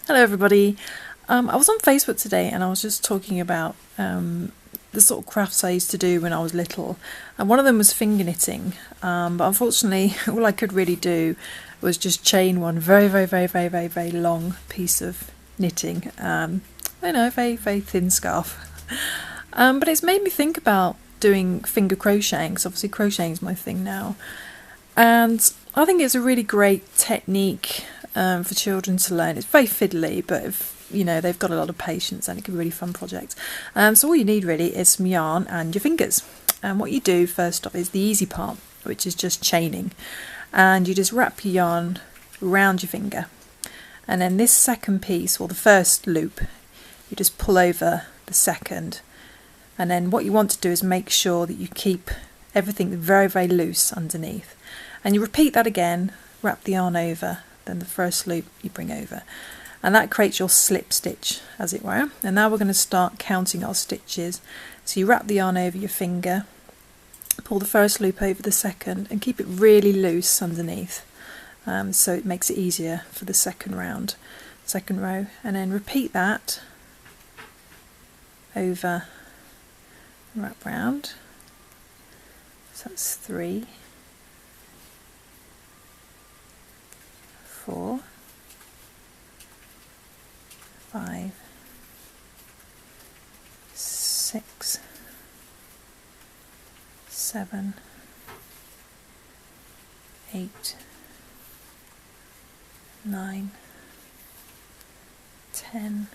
Hello everybody. I was on Facebook today and I was just talking about the sort of crafts I used to do when I was little, and one of them was finger knitting, but unfortunately all I could really do was just chain one very long piece of knitting. I know, very thin scarf. But it's made me think about doing finger crocheting, because obviously crocheting is my thing now, and I think it's a really great technique for children to learn. It's very fiddly, but if they've got a lot of patience, and it can be a really fun project. So all you need really is some yarn and your fingers. And what you do first off is the easy part, which is just chaining. And you just wrap your yarn around your finger, and then this second piece, or the first loop, you just pull over the second. And then what you want to do is make sure that you keep everything very loose underneath. And you repeat that again, wrap the yarn over, then the first loop you bring over. And that creates your slip stitch, as it were. And now we're going to start counting our stitches. So you wrap the yarn over your finger, pull the first loop over the second, and keep it really loose underneath. So it makes it easier for the second row. And then repeat that over, wrap round. So that's 3, 4, 5, 6, 7, 8, 9, 10.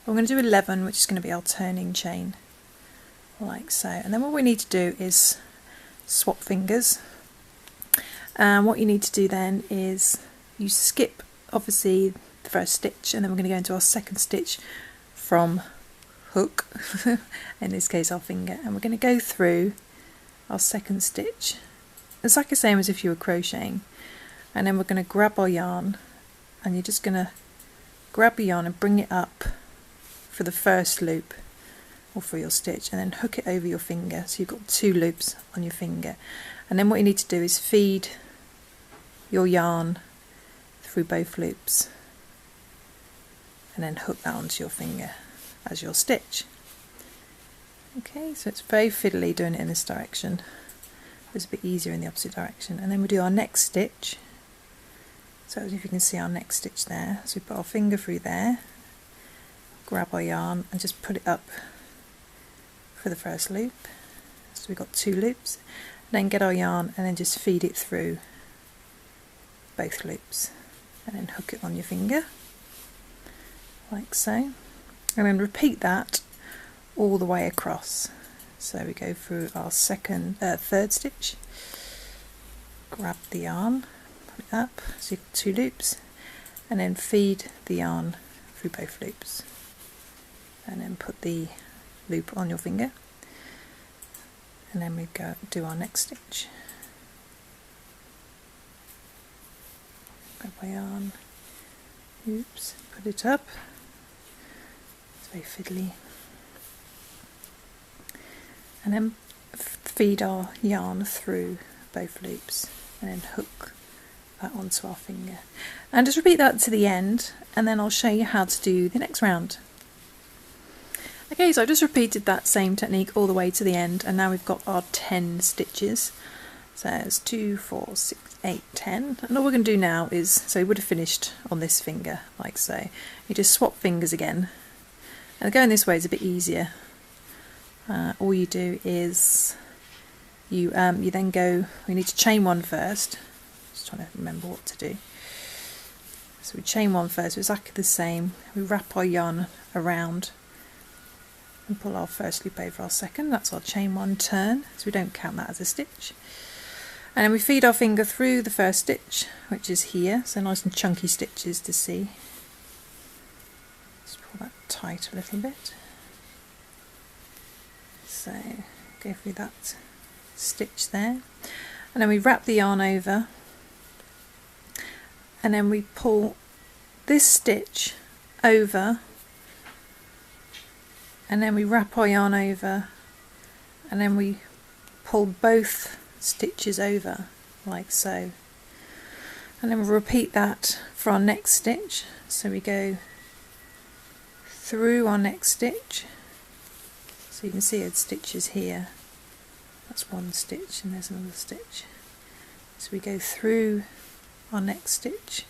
We're going to do 11, which is going to be our turning chain, like so. And then what we need to do is swap fingers. And what you need to do then is you skip obviously the first stitch, and then we're going to go into our second stitch from hook, in this case our finger, and we're going to go through our second stitch. It's like the same as if you were crocheting, and then we're going to grab our yarn, and you're just going to grab your yarn and bring it up for the first loop, or for your stitch, and then hook it over your finger, so you've got 2 loops on your finger. And then what you need to do is feed your yarn through both loops, and then hook that onto your finger as your stitch. Okay, so it's very fiddly doing it in this direction. It's a bit easier in the opposite direction. And then we do our next stitch. So as if you can see our next stitch there. So we put our finger through there, grab our yarn and just put it up for the first loop. So we've got 2 loops. Then get our yarn and then just feed it through both loops, and then hook it on your finger like so, and then repeat that all the way across. So we go through our third stitch, grab the yarn, put it up, so you've got 2 loops, and then feed the yarn through both loops, and then put the loop on your finger, and then we go do our next stitch. Grab my yarn, oops, put it up. It's very fiddly. And then feed our yarn through both loops, and then hook that onto our finger. And just repeat that to the end, and then I'll show you how to do the next round. Okay, so I've just repeated that same technique all the way to the end, and now we've got our 10 stitches. So it's 2, 4, 6, 8, 10. And all we're going to do now is, so we would have finished on this finger, like so. You just swap fingers again. And going this way is a bit easier. All you do is, you then go, we need to chain one first. Just trying to remember what to do. So we chain one first, so it's exactly the same. We wrap our yarn around and pull our first loop over our second. That's our chain one turn, so we don't count that as a stitch. And then we feed our finger through the first stitch, which is here, so nice and chunky stitches to see. Just pull that tight a little bit. So go through that stitch there, and then we wrap the yarn over, and then we pull this stitch over, and then we wrap our yarn over, and then we pull both stitches over like so, and then we'll repeat that for our next stitch. So we go through our next stitch, so you can see it stitches here. That's one stitch and there's another stitch. So we go through our next stitch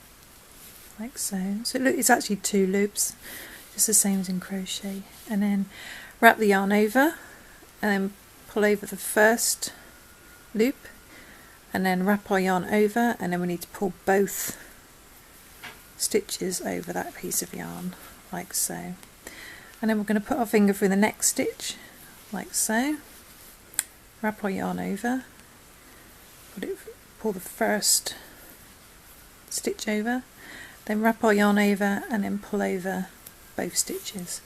like so. So look, it's actually 2 loops, just the same as in crochet, and then wrap the yarn over and then pull over the first loop and then wrap our yarn over, and then we need to pull both stitches over that piece of yarn like so. And then we're going to put our finger through the next stitch like so, wrap our yarn over, pull the first stitch over, then wrap our yarn over and then pull over both stitches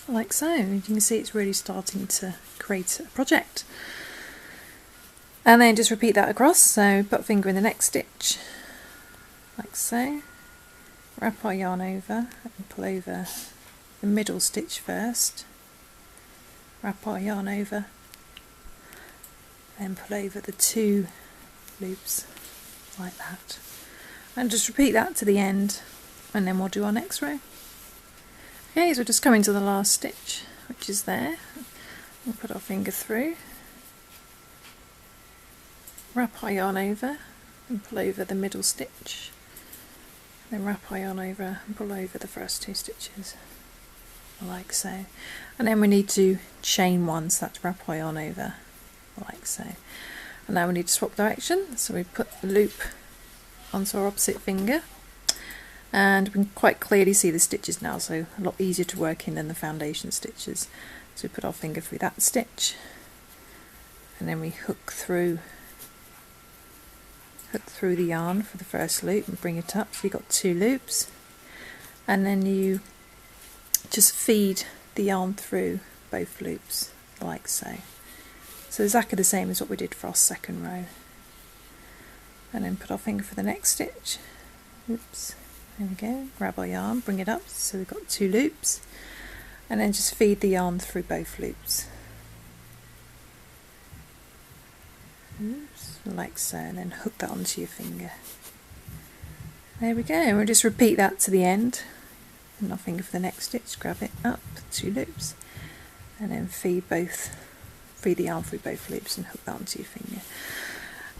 like so. You can see it's really starting to create a project. And then just repeat that across, so put a finger in the next stitch like so, wrap our yarn over and pull over the middle stitch first, wrap our yarn over, then pull over the 2 loops like that, and just repeat that to the end, and then we'll do our next row. Okay, so we're just coming to the last stitch, which is there. We'll put our finger through, wrap our yarn over and pull over the middle stitch, then wrap our yarn over and pull over the first 2 stitches like so. And then we need to chain 1, so that's wrap our yarn over like so. And now we need to swap direction, so we put the loop onto our opposite finger, and we can quite clearly see the stitches now, so a lot easier to work in than the foundation stitches. So we put our finger through that stitch and then we hook through the yarn for the first loop and bring it up. So you've got 2 loops, and then you just feed the yarn through both loops like so. So exactly the same as what we did for our second row. And then put our finger for the next stitch. Oops, there we go. Grab our yarn, bring it up, so we've got 2 loops, and then just feed the yarn through both loops. Oops, like so, and then hook that onto your finger. There we go, and we'll just repeat that to the end. And our finger for the next stitch, grab it up, 2 loops, and then feed the yarn through both loops and hook that onto your finger.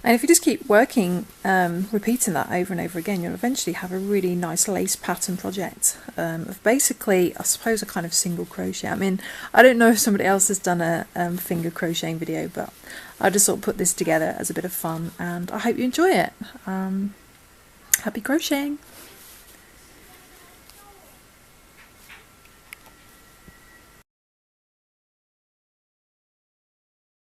And if you just keep working, repeating that over and over again, you'll eventually have a really nice lace pattern project of basically, I suppose, a kind of single crochet. I mean, I don't know if somebody else has done a finger crocheting video, but I just sort of put this together as a bit of fun, and I hope you enjoy it. Happy crocheting!